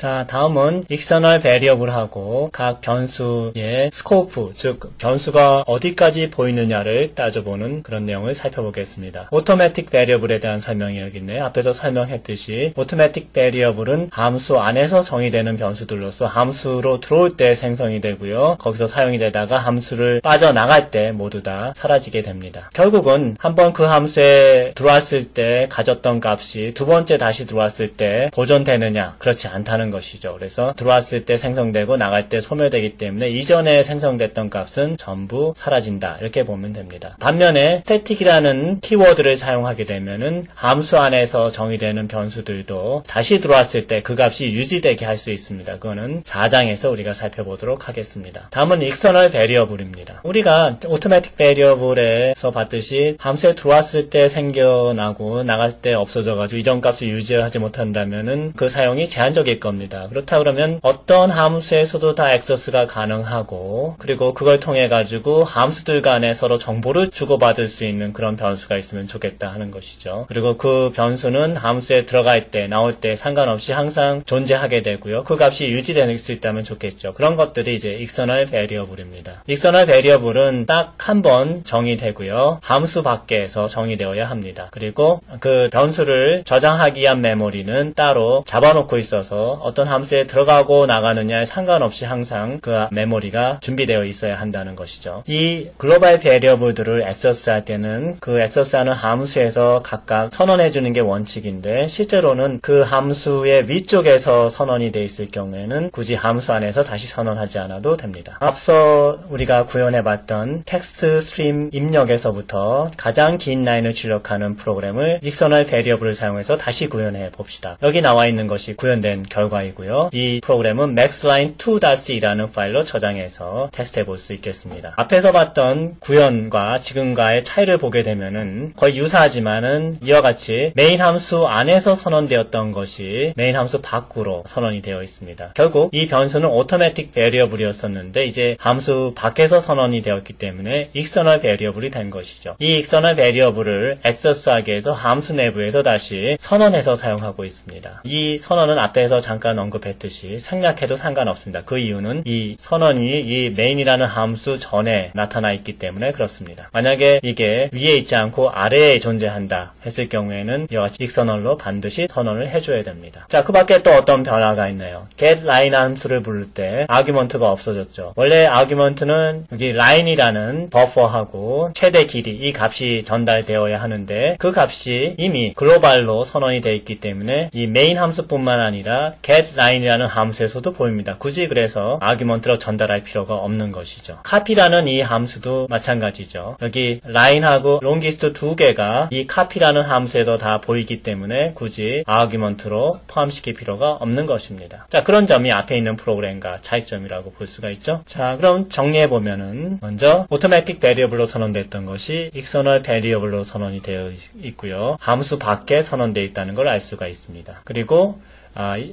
자, 다음은 익스터널 베리어블하고 각 변수의 스코프, 즉 변수가 어디까지 보이느냐를 따져보는 그런 내용을 살펴보겠습니다. 오토매틱 베리어블에 대한 설명이 여기 있네요. 앞에서 설명했듯이 오토매틱 베리어블은 함수 안에서 정의되는 변수들로서 함수로 들어올 때 생성이 되고요. 거기서 사용이 되다가 함수를 빠져나갈 때 모두 다 사라지게 됩니다. 결국은 한번 그 함수에 들어왔을 때 가졌던 값이 두 번째 다시 들어왔을 때 보존되느냐? 그렇지 않다는 것이죠. 그래서 들어왔을 때 생성되고 나갈 때 소멸되기 때문에 이전에 생성됐던 값은 전부 사라진다. 이렇게 보면 됩니다. 반면에 static이라는 키워드를 사용하게 되면은 함수 안에서 정의되는 변수들도 다시 들어왔을 때 그 값이 유지되게 할 수 있습니다. 그거는 4장에서 우리가 살펴보도록 하겠습니다. 다음은 external variable입니다. 우리가 automatic variable에서 봤듯이 함수에 들어왔을 때 생겨나고 나갈 때 없어져가지고 이전 값을 유지하지 못한다면은 그 사용이 제한적일 겁니다. 그렇다 그러면 어떤 함수에서도 다 액세스가 가능하고 그리고 그걸 통해 가지고 함수들 간에 서로 정보를 주고받을 수 있는 그런 변수가 있으면 좋겠다 하는 것이죠. 그리고 그 변수는 함수에 들어갈 때 나올 때 상관없이 항상 존재하게 되고요. 그 값이 유지될 수 있다면 좋겠죠. 그런 것들이 이제 external variable입니다. external variable은 딱 한 번 정의되고요. 함수 밖에서 정의되어야 합니다. 그리고 그 변수를 저장하기 위한 메모리는 따로 잡아놓고 있어서 어떤 함수에 들어가고 나가느냐에 상관없이 항상 그 메모리가 준비되어 있어야 한다는 것이죠. 이 글로벌 베리어블들을 액세스할 때는 그 액세스하는 함수에서 각각 선언해주는 게 원칙인데 실제로는 그 함수의 위쪽에서 선언이 되어 있을 경우에는 굳이 함수 안에서 다시 선언하지 않아도 됩니다. 앞서 우리가 구현해봤던 텍스트 스트림 입력에서부터 가장 긴 라인을 출력하는 프로그램을 익스터널 베리어블을 사용해서 다시 구현해 봅시다. 여기 나와 있는 것이 구현된 결과이고요. 이 프로그램은 maxline2.c라는 파일로 저장해서 테스트해 볼 수 있겠습니다. 앞에서 봤던 구현과 지금과의 차이를 보게 되면은 거의 유사하지만은 이와 같이 메인 함수 안에서 선언되었던 것이 메인 함수 밖으로 선언이 되어 있습니다. 결국 이 변수는 automatic variable이었었는데 이제 함수 밖에서 선언이 되었기 때문에 external variable이 된 것이죠. 이 external variable을 액세스하기 위해서 함수 내부에서 다시 선언해서 사용하고 있습니다. 이 선언은 앞에서 잠깐 언급했듯이 생략해도 상관없습니다. 그 이유는 이 선언이 이 main이라는 함수 전에 나타나 있기 때문에 그렇습니다. 만약에 이게 위에 있지 않고 아래에 존재한다 했을 경우에는 이와 같이 external로 반드시 선언을 해줘야 됩니다. 자, 그 밖에 또 어떤 변화가 있나요? getLine 함수를 부를 때 argument가 없어졌죠. 원래 argument는 여기 line이라는 버퍼하고 최대 길이 이 값이 전달되어야 하는데 그 값이 이미 글로벌로 선언이 되어 있기 때문에 이 메인 함수뿐만 아니라 getLine이라는 함수에서도 보입니다. 굳이 그래서 argument로 전달할 필요가 없는 것이죠. copy라는 이 함수도 마찬가지죠. 여기 line하고 longest 두 개가 이 copy라는 함수에서 다 보이기 때문에 굳이 argument로 포함시킬 필요가 없는 것입니다. 자, 그런 점이 앞에 있는 프로그램과 차이점이라고 볼 수가 있죠. 자, 그럼 정리해보면은 먼저 automatic variable로 선언됐던 것이 external variable로 선언이 되어 있고요. 함수 밖에 선언되어 있다는 걸 알 수가 있습니다. 그리고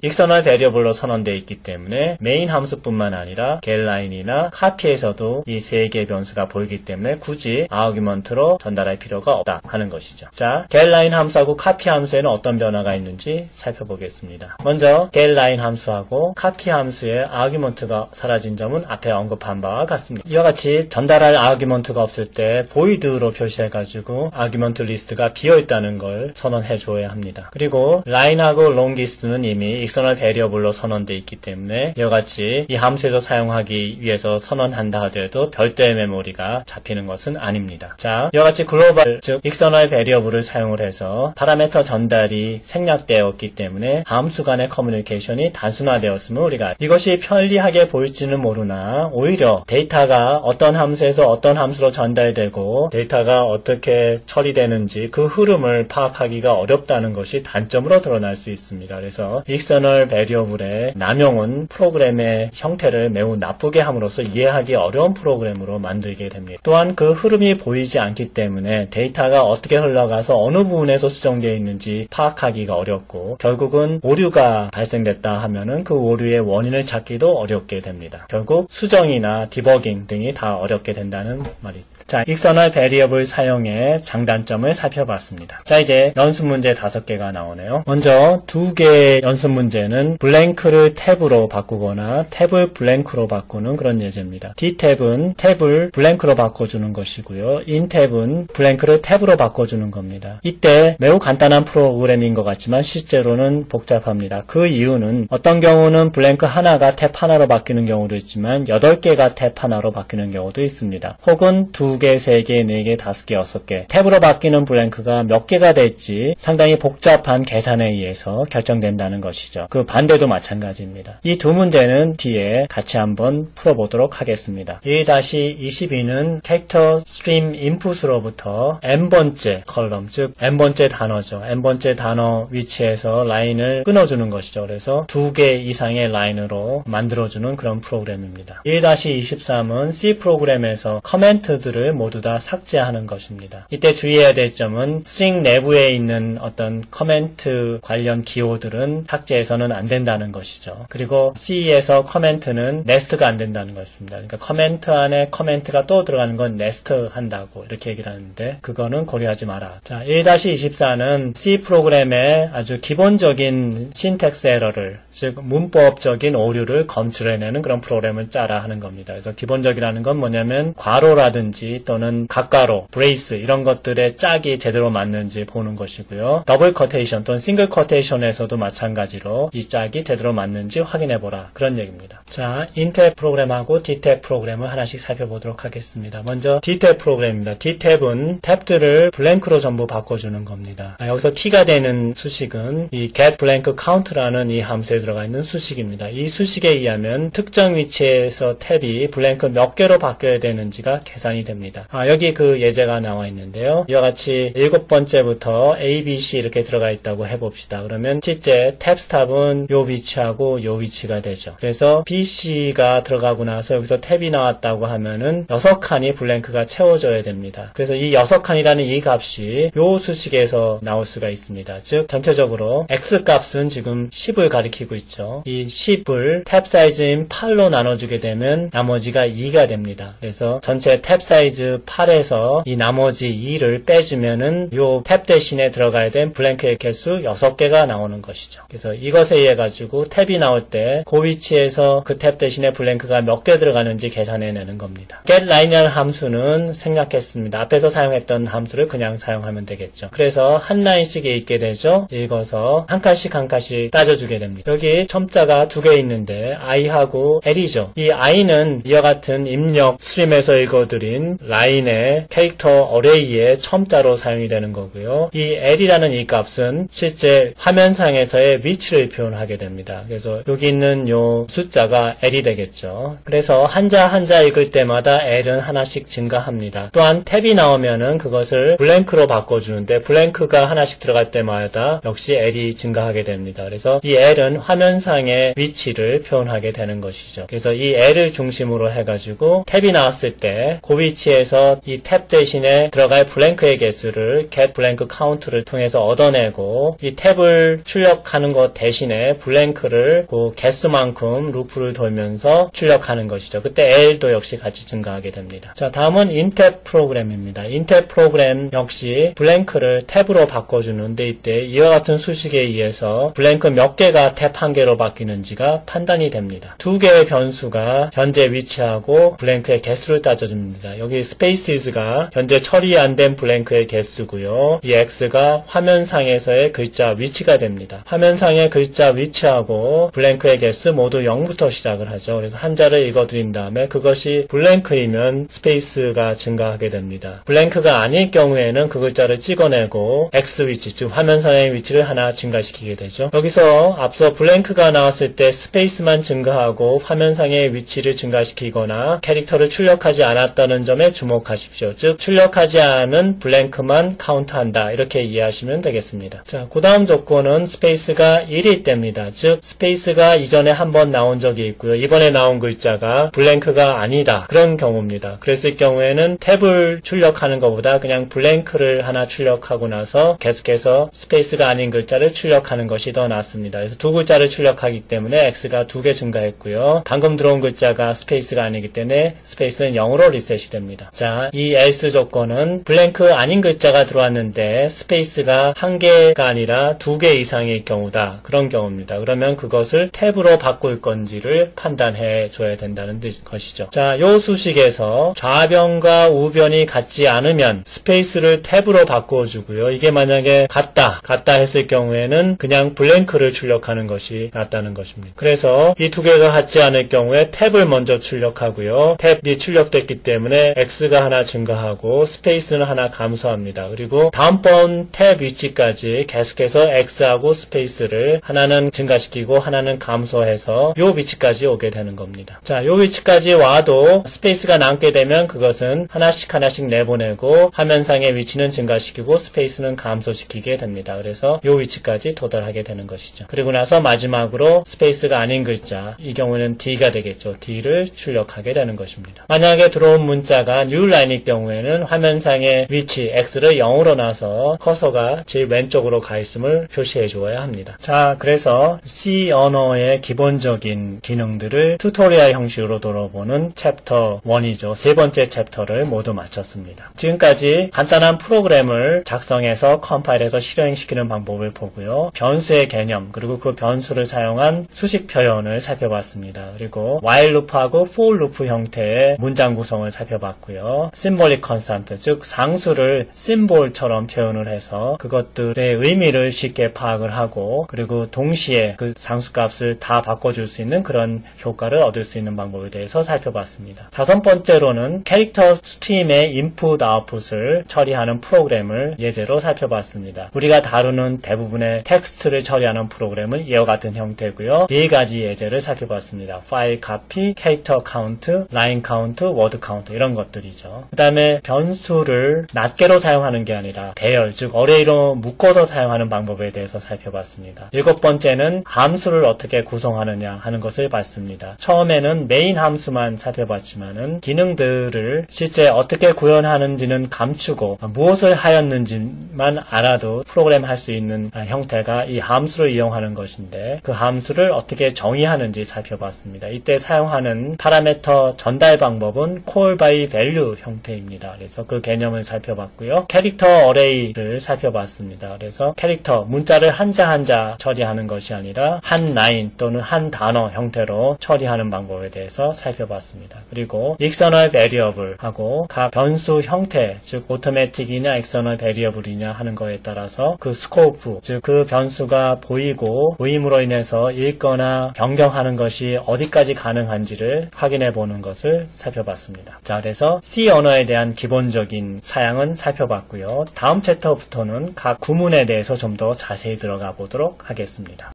external variable로 선언되어 있기 때문에 메인 함수뿐만 아니라 getLine이나 copy에서도 이 세 개의 변수가 보이기 때문에 굳이 argument로 전달할 필요가 없다 하는 것이죠. 자, getLine 함수하고 copy 함수에는 어떤 변화가 있는지 살펴보겠습니다. 먼저 getLine 함수하고 copy 함수의 argument가 사라진 점은 앞에 언급한 바와 같습니다. 이와 같이 전달할 argument가 없을 때 void로 표시해가지고 argument 리스트가 비어있다는 걸 선언해 줘야 합니다. 그리고 line하고 longest는 이미 external variable로 선언되어 있기 때문에 이와 같이 이 함수에서 사용하기 위해서 선언한다 하더라도 별도의 메모리가 잡히는 것은 아닙니다. 자, 이와 같이 글로벌, 즉 external variable을 사용을 해서 파라미터 전달이 생략되었기 때문에 함수 간의 커뮤니케이션이 단순화되었으면 우리가 이것이 편리하게 보일지는 모르나 오히려 데이터가 어떤 함수에서 어떤 함수로 전달되고 데이터가 어떻게 처리되는지 그 흐름을 파악하기가 어렵다는 것이 단점으로 드러날 수 있습니다. 그래서 external variable의 남용은 프로그램의 형태를 매우 나쁘게 함으로써 이해하기 어려운 프로그램으로 만들게 됩니다. 또한 그 흐름이 보이지 않기 때문에 데이터가 어떻게 흘러가서 어느 부분에서 수정되어 있는지 파악하기가 어렵고 결국은 오류가 발생됐다 하면은 그 오류의 원인을 찾기도 어렵게 됩니다. 결국 수정이나 디버깅 등이 다 어렵게 된다는 말입니다. 자, external variable 사용의 장단점을 살펴봤습니다. 자, 이제 연습 문제 5개가 나오네요. 먼저 2개의 연습 문제는 블랭크를 탭으로 바꾸거나 탭을 블랭크로 바꾸는 그런 예제입니다. dtab은 탭을 블랭크로 바꿔주는 것이고요. intab은 블랭크를 탭으로 바꿔주는 겁니다. 이때 매우 간단한 프로그램인 것 같지만 실제로는 복잡합니다. 그 이유는 어떤 경우는 블랭크 하나가 탭 하나로 바뀌는 경우도 있지만 8개가 탭 하나로 바뀌는 경우도 있습니다. 혹은 2개, 3개, 4개, 5개, 6개 탭으로 바뀌는 블랭크가 몇 개가 될지 상당히 복잡한 계산에 의해서 결정된다는 것이죠. 그 반대도 마찬가지입니다. 이 두 문제는 뒤에 같이 한번 풀어보도록 하겠습니다. 1-22는 캐릭터 스트림 인풋으로부터 n번째 컬럼, 즉 n번째 단어죠. n번째 단어 위치에서 라인을 끊어주는 것이죠. 그래서 2개 이상의 라인으로 만들어주는 그런 프로그램입니다. 1-23은 C 프로그램에서 커멘트들을 모두 다 삭제하는 것입니다. 이때 주의해야 될 점은 스트링 내부에 있는 어떤 커멘트 관련 기호들은 삭제해서는 안 된다는 것이죠. 그리고 C에서 커멘트는 네스트가 안 된다는 것입니다. 그러니까 커멘트 안에 커멘트가 또 들어가는 건 네스트 한다고 이렇게 얘기를 하는데 그거는 고려하지 마라. 자, 1-24는 C 프로그램의 아주 기본적인 신텍스 에러를, 즉 문법적인 오류를 검출해내는 그런 프로그램을 짜라 하는 겁니다. 그래서 기본적이라는 건 뭐냐면 괄호라든지 또는 각괄호, 브레이스 이런 것들의 짝이 제대로 맞는지 보는 것이고요. 더블 커테이션 또는 싱글 커테이션에서도 마찬가지로 이 짝이 제대로 맞는지 확인해보라 그런 얘기입니다. 자, intab 프로그램하고 dtab 프로그램을 하나씩 살펴보도록 하겠습니다. 먼저 dtab 프로그램입니다. dtab은 탭들을 블랭크로 전부 바꿔주는 겁니다. 여기서 키가 되는 수식은 이 getBlankCount라는 이 함수에 들어가 있는 수식입니다. 이 수식에 의하면 특정 위치에서 탭이 블랭크 몇 개로 바뀌어야 되는지가 계산이 됩니다. 여기 그 예제가 나와 있는데요. 이와 같이 7번째부터 A, B, C 이렇게 들어가 있다고 해봅시다. 그러면 실제 탭 스탑은 요 위치하고 요 위치가 되죠. 그래서 B, C가 들어가고 나서 여기서 탭이 나왔다고 하면은 6칸이 블랭크가 채워져야 됩니다. 그래서 이 6칸이라는 이 값이 요 수식에서 나올 수가 있습니다. 즉 전체적으로 X 값은 지금 10을 가리키고 있죠. 이 10을 탭 사이즈인 8로 나눠주게 되면 나머지가 2가 됩니다. 그래서 전체 탭 사이즈 8에서 이 나머지 2를 빼주면은 요 탭 대신에 들어가야 된 블랭크의 개수 6개가 나오는 것이죠. 그래서 이것에 의해 가지고 탭이 나올 때 그 위치에서 그 탭 대신에 블랭크가 몇 개 들어가는지 계산해내는 겁니다. getLine이라는 함수는 생략했습니다. 앞에서 사용했던 함수를 그냥 사용하면 되겠죠. 그래서 한 라인씩에 있게 되죠. 읽어서 한 칸씩 한 칸씩 따져주게 됩니다. 여기 첨자가 2개 있는데 I하고 L이죠. 이 I는 이와 같은 입력 스트림에서 읽어드린 라인의 캐릭터 어레이의 첨자로 사용이 되는 거고요. 이 L이라는 이 값은 실제 화면상에서의 위치를 표현하게 됩니다. 그래서 여기 있는 요 숫자가 L이 되겠죠. 그래서 한자 한자 읽을 때마다 L은 하나씩 증가합니다. 또한 탭이 나오면은 그것을 블랭크로 바꿔주는데 블랭크가 하나씩 들어갈 때마다 역시 L이 증가하게 됩니다. 그래서 이 L은 화면상의 위치를 표현하게 되는 것이죠. 그래서 이 L을 중심으로 해가지고 탭이 나왔을 때 그 위치에서 이 탭 대신에 들어갈 블랭크의 개수를 getBlankCount를 통해서 얻어내고 이 탭을 출력하는 것 대신에 블랭크를 그 개수만큼 루프를 돌면서 출력하는 것이죠. 그때 L도 역시 같이 증가하게 됩니다. 자, 다음은 intab 프로그램입니다. intab 프로그램 역시 블랭크를 탭으로 바꿔주는데 이때 이와 같은 수식에 의해서 블랭크 몇 개가 탭 한 개로 바뀌는지가 판단이 됩니다. 2개의 변수가 현재 위치하고 블랭크의 개수를 따져줍니다. 여기 spaces가 현재 처리 안 된 블랭크의 개수고요. 이 x가 화면상에서의 글자 위치가 됩니다. 화면상의 글자 위치하고 블랭크의 개수 모두 0부터 시작을 하죠. 그래서 한자를 읽어드린 다음에 그것이 블랭크이면 스페이스가 증가하게 됩니다. 블랭크가 아닐 경우에는 그 글자를 찍어내고 x 위치, 즉 화면상의 위치를 하나 증가시키게 되죠. 여기서 앞서 블랭크가 나왔을 때 스페이스만 증가하고 화면상의 위치를 증가시키거나 캐릭터를 출력하지 않았다는 점에 주목하십시오. 즉 출력하지 않은 블랭크만 카운트한다 이렇게 이해하시면 되겠습니다. 자, 그 다음 조건은 스페이스가 1일 때입니다. 즉 스페이스가 이전에 한번 나온 적이 있고요. 이번에 나온 글자가 블랭크가 아니다 그런 경우입니다. 그랬을 경우에는 탭을 출력하는 것보다 그냥 블랭크를 하나 출력하고 나서 계속해서 스페이스가 아닌 글자를 출력하는 것이 더 낫습니다. 그래서 두 글자를 출력하기 때문에 x가 2개 증가했고요. 방금 들어온 글자가 스페이스가 아니기 때문에 스페이스는 0으로 리셋이 됩니다. 자, 이 else 조건은 블랭크 아닌 글자가 들어왔는데 스페이스가 1개가 아니라 2개 이상일 경우다. 있다. 그런 경우입니다. 그러면 그것을 탭으로 바꿀 건지를 판단해 줘야 된다는 것이죠. 자, 요 수식에서 좌변과 우변이 같지 않으면 스페이스를 탭으로 바꿔주고요. 이게 만약에 같다 했을 경우에는 그냥 블랭크를 출력하는 것이 낫다는 것입니다. 그래서 이 두 개가 같지 않을 경우에 탭을 먼저 출력하고요. 탭이 출력됐기 때문에 X가 하나 증가하고 스페이스는 하나 감소합니다. 그리고 다음번 탭 위치까지 계속해서 X하고 스페이스를 하나는 증가시키고 하나는 감소해서 요 위치까지 오게 되는 겁니다. 자, 요 위치까지 와도 스페이스가 남게 되면 그것은 하나씩 내보내고 화면상의 위치는 증가시키고 스페이스는 감소시키게 됩니다. 그래서 요 위치까지 도달하게 되는 것이죠. 그리고 나서 마지막으로 스페이스가 아닌 글자, 이 경우에는 D가 되겠죠. D를 출력하게 되는 것입니다. 만약에 들어온 문자가 뉴라인일 경우에는 화면상의 위치 X를 0으로 놔서 커서가 제일 왼쪽으로 가 있음을 표시해 주어야 합니다. 자, 그래서 C 언어의 기본적인 기능들을 튜토리얼 형식으로 돌아보는 챕터 1이죠. 세 번째 챕터를 모두 마쳤습니다. 지금까지 간단한 프로그램을 작성해서 컴파일해서 실행시키는 방법을 보고요. 변수의 개념, 그리고 그 변수를 사용한 수식 표현을 살펴봤습니다. 그리고 while 루프하고 for 루프 형태의 문장 구성을 살펴봤고요. symbolic constant, 즉 상수를 심볼처럼 표현을 해서 그것들의 의미를 쉽게 파악을 하고 그리고 동시에 그 상수값을 다 바꿔줄 수 있는 그런 효과를 얻을 수 있는 방법에 대해서 살펴봤습니다. 다섯 번째로는 캐릭터 스트림의 인풋 아웃풋을 처리하는 프로그램을 예제로 살펴봤습니다. 우리가 다루는 대부분의 텍스트를 처리하는 프로그램은 이와 같은 형태고요. 네 가지 예제를 살펴봤습니다. 파일 카피, 캐릭터 카운트, 라인 카운트, 워드 카운트 이런 것들이죠. 그 다음에 변수를 낱개로 사용하는 게 아니라 배열, 즉 어레이로 묶어서 사용하는 방법에 대해서 살펴봤습니다. 일곱 번째는 함수를 어떻게 구성하느냐 하는 것을 봤습니다. 처음에는 메인 함수만 살펴봤지만은 기능들을 실제 어떻게 구현하는지는 감추고 무엇을 하였는지만 알아도 프로그램 할 수 있는 형태가 이 함수를 이용하는 것인데 그 함수를 어떻게 정의하는지 살펴봤습니다. 이때 사용하는 파라미터 전달 방법은 call by value 형태입니다. 그래서 그 개념을 살펴봤고요. 캐릭터 어레이를 살펴봤습니다. 그래서 캐릭터, 문자를 한자 한자 처리하는 것이 아니라 한 라인 또는 한 단어 형태로 처리하는 방법에 대해서 살펴봤습니다. 그리고 external variable하고 각 변수 형태, 즉 automatic이냐 external variable이냐 하는 거에 따라서 그 scope, 즉 그 변수가 보임으로 인해서 읽거나 변경하는 것이 어디까지 가능한지를 확인해 보는 것을 살펴봤습니다. 자, 그래서 C 언어에 대한 기본적인 사양은 살펴봤고요. 다음 챕터부터는 각 구문에 대해서 좀 더 자세히 들어가 보도록 하겠습니다.